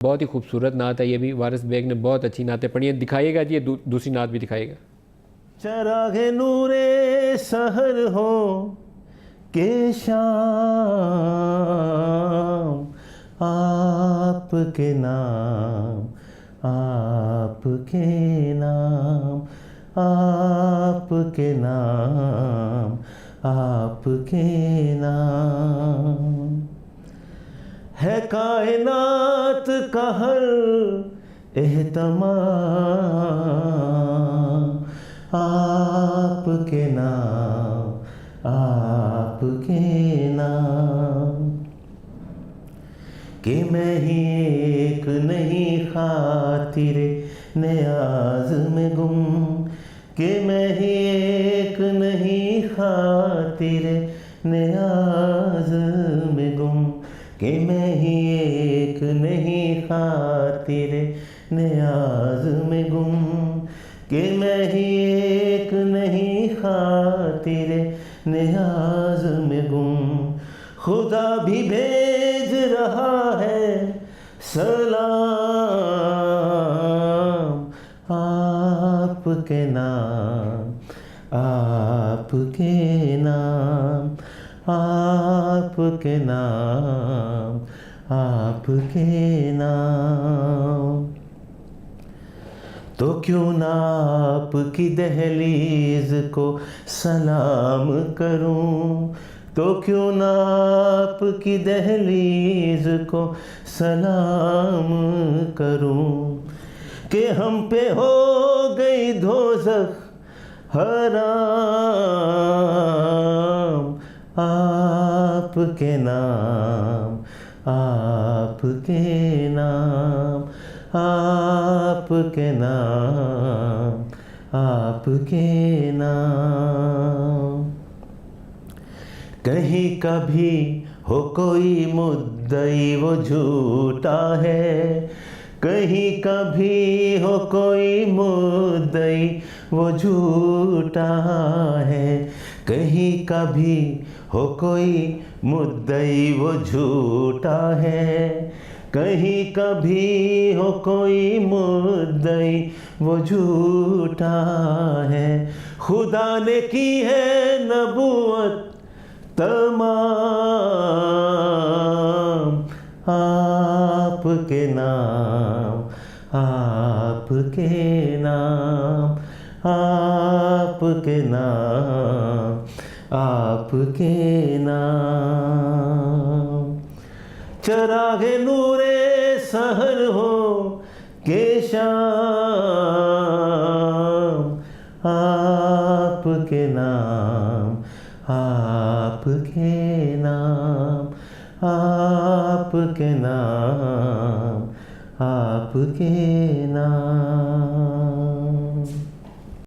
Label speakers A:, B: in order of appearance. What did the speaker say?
A: बहुत ही खूबसूरत नात है ये भी, वारिस बेग ने बहुत अच्छी नातें पढ़ी हैं। दिखाइएगा जी, ये दूसरी नात भी दिखाइएगा।
B: चरागे नूरे सहर हो के शाम, आपके नाम, आपके नाम, आपके नाम, आपके नाम है कायनात का हर एहतमाम, आपके नाम, आपके नाम कि मैं ही एक नहीं खातिरे नियाज़ में गुम, कि मैं ही एक नहीं खातिरे नियाज़ में गुम, कि मैं ही एक नहीं खातिरे नियाज़ में गुम, कि मैं ही एक नहीं खातिरे नियाज़ में गुम। खुदा भी भेज रहा है सलाम, आपके नाम, आपके नाम, आपके नाम, आपके नाम। तो क्यों ना आपकी दहलीज को सलाम करूं, तो क्यों ना आपकी दहलीज को सलाम करूं, कि हम पे हो गई दोज़ख हराम, आपके नाम, आपके नाम, आपके नाम, आपके नाम। कहीं कभी हो कोई मुद्दई वो झूठा है, कहीं कभी हो कोई मुद्दई वो झूठा है, कहीं कभी हो कोई मुद्दई वो झूठा है, कहीं कभी हो कोई मुद्दई वो झूठा है। खुदा ने की है नबूवत तमाम, आपके नाम, आपके नाम, आपके नाम, आपके नाम। चरागे नूरे सहर हो के शाम, आपके नाम, आपके नाम, आपके नाम, आपके नाम।